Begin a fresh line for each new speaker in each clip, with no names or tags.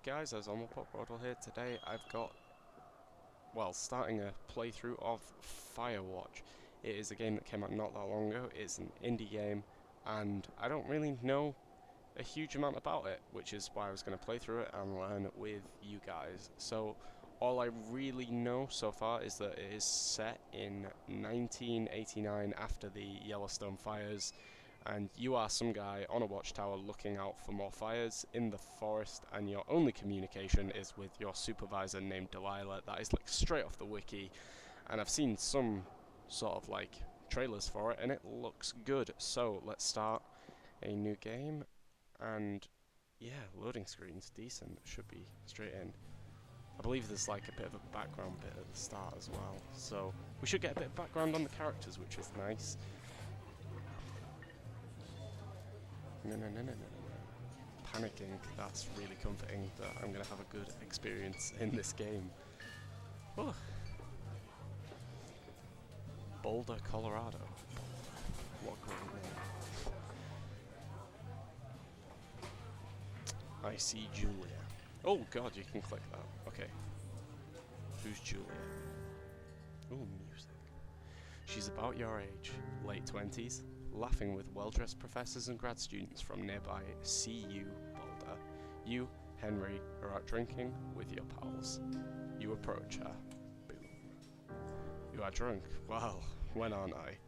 guys, as Rodwell here. Today I've got, well, starting a playthrough of Firewatch. It is a game that came out not that long ago. It's an indie game, and I don't really know a huge amount about it, which is why I was going to play through it and learn with you guys. So all I really know so far is that it is set in 1989 after the Yellowstone fires, and you are some guy on a watchtower looking out for more fires in the forest, and your only communication is with your supervisor named Delilah. That is like straight off the wiki, and I've seen some sort of like trailers for it and it looks good. So let's start a new game, and yeah, loading screen's decent, should be straight in. I believe there's like a bit of a background bit at the start as well, so we should get a bit of background on the characters, which is nice. No. Panicking, that's really comforting that I'm going to have a good experience in this game. Oh. Boulder, Colorado. What a great name. I see Julia. Oh god, you can click that. Okay. Who's Julia? Ooh, music. She's about your age, late 20s. Laughing with well-dressed professors and grad students from nearby CU Boulder. You, Henry, are out drinking with your pals. You approach her. Boom. You are drunk. Well, when aren't I?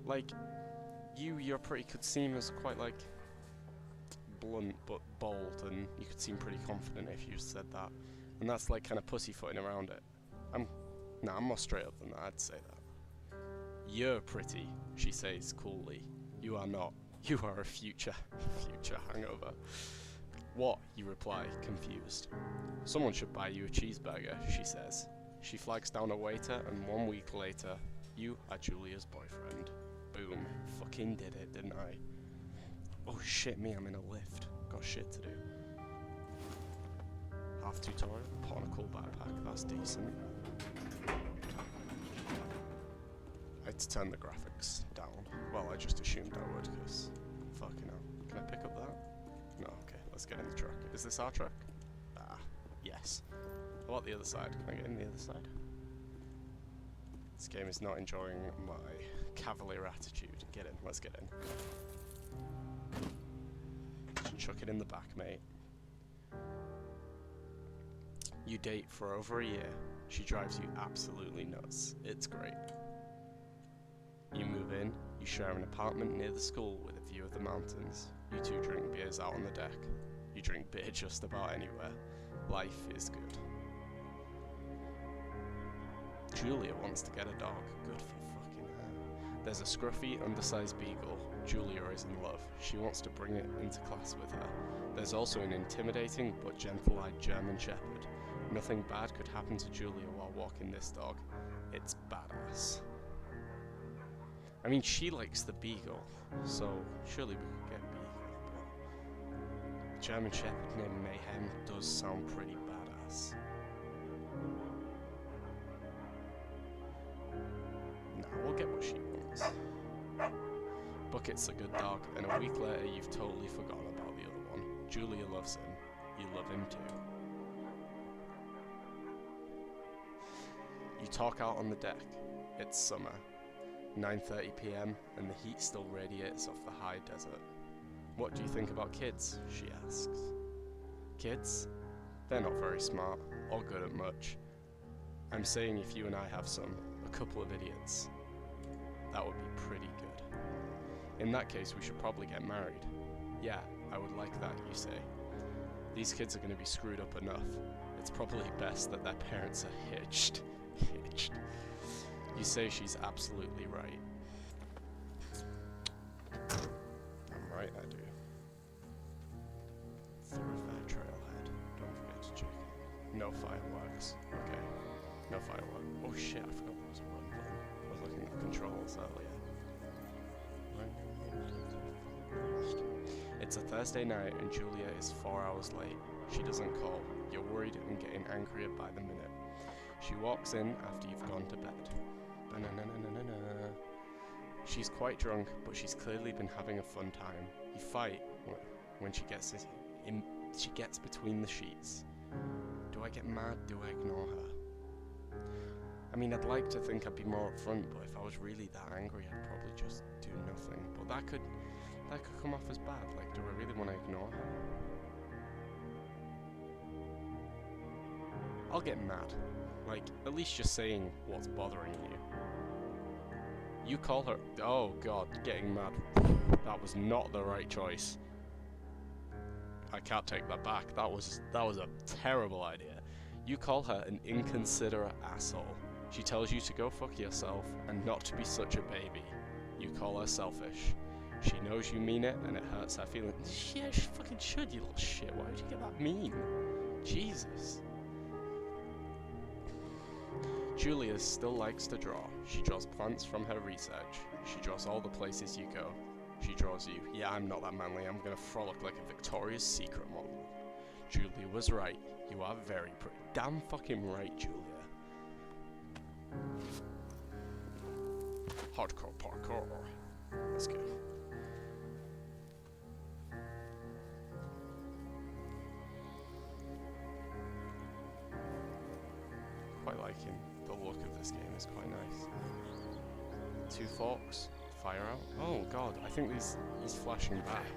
Like, you're pretty could seem as quite like blunt but bold, and you could seem pretty confident if you said that. And that's like kind of pussyfooting around it. I'm more straight up than that, I'd say that. You're pretty, she says coolly. You are not. You are a future hangover. What? You reply, confused. Someone should buy you a cheeseburger, she says. She flags down a waiter, and 1 week later, you are Julia's boyfriend. Boom. Fucking did it, didn't I? Oh shit me, I'm in a lift. Got shit to do. Half tutorial, put on a cool backpack, that's decent. I had to turn the graphics down. Well, I just assumed I would, because fucking hell. Can I pick up that? No, okay, let's get in the truck. Is this our truck? Ah, yes. How about the other side? Can I get in the other side? This game is not enjoying my cavalier attitude. Get in, let's get in. Just chuck it in the back, mate. You date for over a year. She drives you absolutely nuts. It's great. You move in, you share an apartment near the school with a view of the mountains. You two drink beers out on the deck. You drink beer just about anywhere. Life is good. Julia wants to get a dog. Good for fucking her. There's a scruffy, undersized beagle. Julia is in love. She wants to bring it into class with her. There's also an intimidating but gentle-eyed German shepherd. Nothing bad could happen to Julia while walking this dog. It's badass. I mean, she likes the beagle, so surely we could get beagle, but the German shepherd named Mayhem does sound pretty badass. Nah, we'll get what she wants. Bucket's a good dog, and a week later you've totally forgotten about the other one. Julia loves him. You love him too. You talk out on the deck. It's summer. 9:30 p.m. and the heat still radiates off the high desert. What do you think about kids? She asks. Kids? They're not very smart, or good at much. I'm saying if you and I have some, a couple of idiots, that would be pretty good. In that case, we should probably get married. Yeah, I would like that, you say. These kids are going to be screwed up enough. It's probably best that their parents are hitched. You say she's absolutely right. I'm right, I do. Thoroughfare trailhead. Don't forget to check it. No fireworks. Okay. No fireworks. Oh shit, I forgot there was a run button. I was looking at the controls earlier. It's a Thursday night and Julia is 4 hours late. She doesn't call. You're worried and getting angrier by the minute. She walks in after you've gone to bed. She's quite drunk, but she's clearly been having a fun time. You fight. when she gets between the sheets. Do I get mad? Do I ignore her? I mean, I'd like to think I'd be more upfront, but if I was really that angry, I'd probably just do nothing. But that could come off as bad. Like, do I really want to ignore her? I'll get mad. Like, at least just saying what's bothering you. You call her... Oh god, getting mad. That was not the right choice. I can't take that back. That was a terrible idea. You call her an inconsiderate asshole. She tells you to go fuck yourself and not to be such a baby. You call her selfish. She knows you mean it and it hurts her feelings. Yeah, she fucking should, you little shit. Why would you get that mean? Jesus. Julia still likes to draw. She draws plants from her research. She draws all the places you go. She draws you. Yeah, I'm not that manly. I'm gonna frolic like a Victoria's Secret model. Julia was right. You are very pretty. Damn fucking right, Julia. Hardcore parkour. Let's go. Quite liking the look of this game. It's quite nice. 2 forks. Fire out. Oh god, I think he's flashing back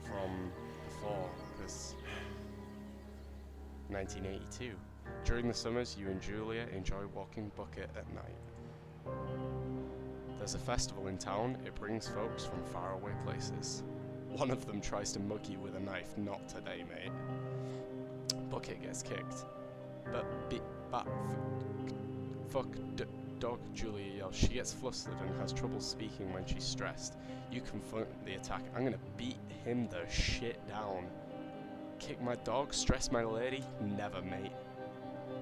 from before, because 1982. During the summers, you and Julia enjoy walking Bucket at night. There's a festival in town. It brings folks from faraway places. One of them tries to mug you with a knife. Not today, mate. Bucket gets kicked. Dog, Julia yells. She gets flustered and has trouble speaking when she's stressed. You confront the attack. I'm gonna beat him the shit down. Kick my dog? Stress my lady? Never, mate.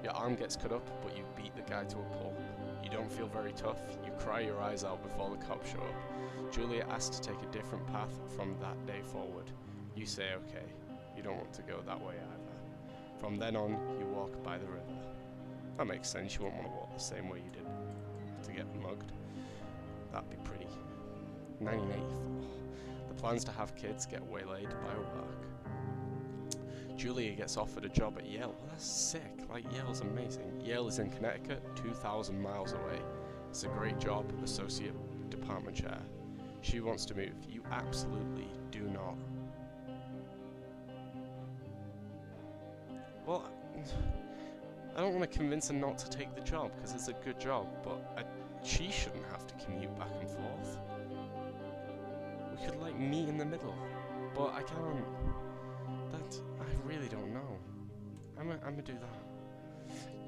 Your arm gets cut up, but you beat the guy to a pulp. You don't feel very tough. You cry your eyes out before the cops show up. Julia asks to take a different path from that day forward. You say okay. You don't want to go that way either. From then on, you walk by the river. That makes sense. You won't want to walk the same way you did to get mugged. That'd be pretty. 1984. The plans to have kids get waylaid by work. Julia gets offered a job at Yale. Well, that's sick. Like, Yale's amazing. Yale is in Connecticut, 2,000 miles away. It's a great job, associate department chair. She wants to move. You absolutely do not. Well, I don't want to convince her not to take the job, because it's a good job, but she shouldn't have to commute back and forth. We could, like, meet in the middle, but I can't. I really don't know. I'm gonna do that.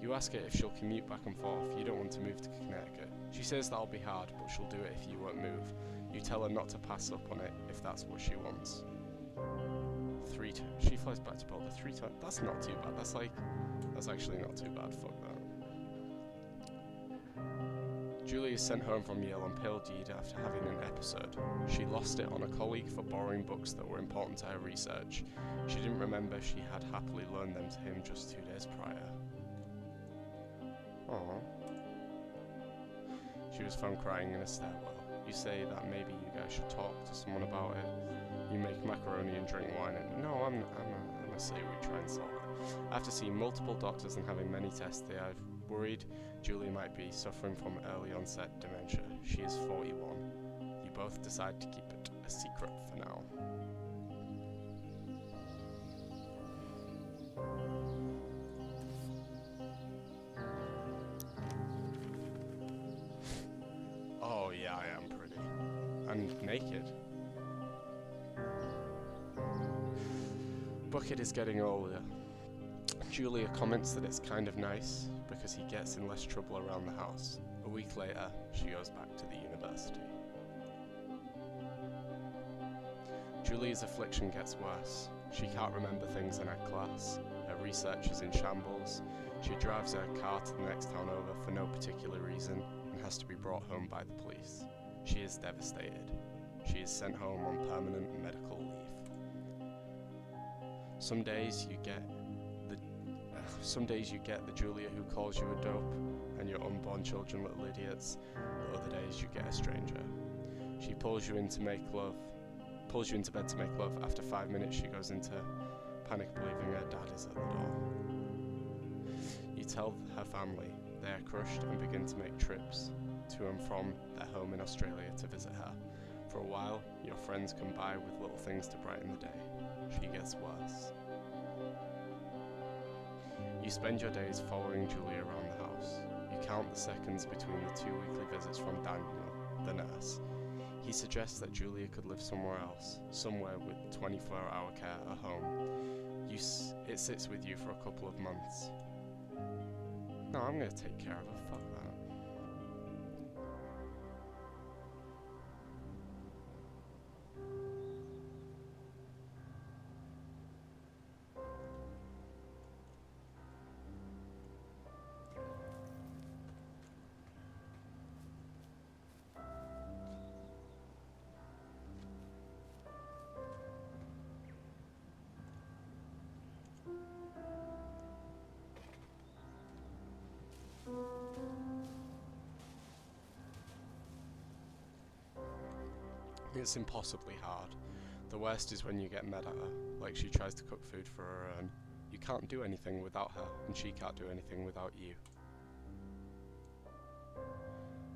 You ask her if she'll commute back and forth. You don't want to move to Connecticut. She says that'll be hard, but she'll do it if you won't move. You tell her not to pass up on it if that's what she wants. She flies back to Boulder 3 times. That's not too bad. That's actually not too bad. Fuck that. Julie is sent home from Yale on pale deed after having an episode. She lost it on a colleague for borrowing books that were important to her research. She didn't remember she had happily loaned them to him just 2 days prior. Aww. She was found crying in a stairwell. You say that maybe you guys should talk to someone about it. You make macaroni and drink wine. And no, I'm gonna say we try and solve it. After seeing multiple doctors and having many tests, they are worried Julie might be suffering from early onset dementia. She is 41. You both decide to keep it a secret for now. Oh yeah, I am pretty. And naked. Bucket is getting older. Julia comments that it's kind of nice because he gets in less trouble around the house. A week later, she goes back to the university. Julia's affliction gets worse. She can't remember things in her class. Her research is in shambles. She drives her car to the next town over for no particular reason and has to be brought home by the police. She is devastated. She is sent home on permanent medical leave. Some days you get the Julia who calls you a dope and your unborn children little idiots. But other days you get a stranger. She pulls you in to make love, pulls you into bed to make love. After 5 minutes, she goes into panic, believing her dad is at the door. You tell her family. They are crushed and begin to make trips to and from their home in Australia to visit her. For a while, your friends come by with little things to brighten the day. She gets worse. You spend your days following Julia around the house. You count the seconds between the 2 weekly visits from Daniel, the nurse. He suggests that Julia could live somewhere else, somewhere with 24-hour care at home. It sits with you for a couple of months. No, I'm gonna take care of her, fuck that. It's impossibly hard. The worst is when you get mad at her, like she tries to cook food for her own. You can't do anything without her, and she can't do anything without you.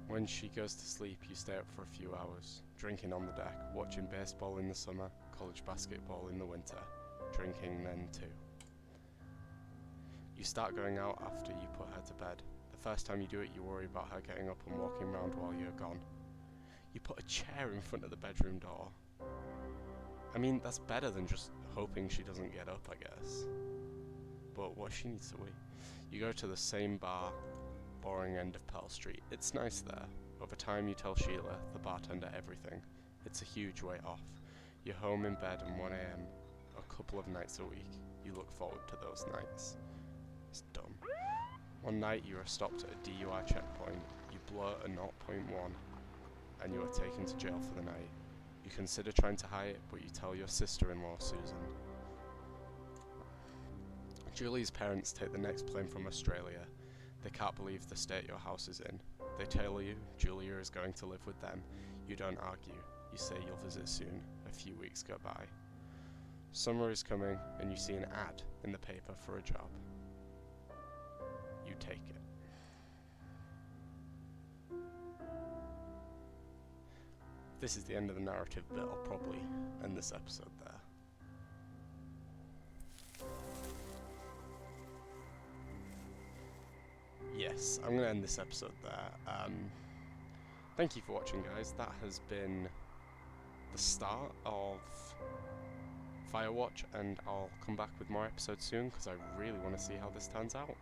When she goes to sleep, you stay up for a few hours, drinking on the deck, watching baseball in the summer, college basketball in the winter, drinking then too. You start going out after you put her to bed. The first time you do it, you worry about her getting up and walking around while you're gone. You put a chair in front of the bedroom door. I mean, that's better than just hoping she doesn't get up, I guess. But what she needs to wait. You go to the same bar, boring end of Pearl Street. It's nice there. Over time you tell Sheila, the bartender, everything. It's a huge way off. You're home in bed at 1 AM, a couple of nights a week. You look forward to those nights. It's dumb. One night you are stopped at a DUI checkpoint. You blow a 0.1. And you are taken to jail for the night. You consider trying to hide it, but you tell your sister-in-law, Susan. Julie's parents take the next plane from Australia. They can't believe the state your house is in. They tell you Julia is going to live with them. You don't argue. You say you'll visit soon. A few weeks go by. Summer is coming, and you see an ad in the paper for a job. You take it. This is the end of the narrative bit. I'll probably end this episode there. Yes, I'm going to end this episode there. Thank you for watching, guys. That has been the start of Firewatch, and I'll come back with more episodes soon because I really want to see how this turns out.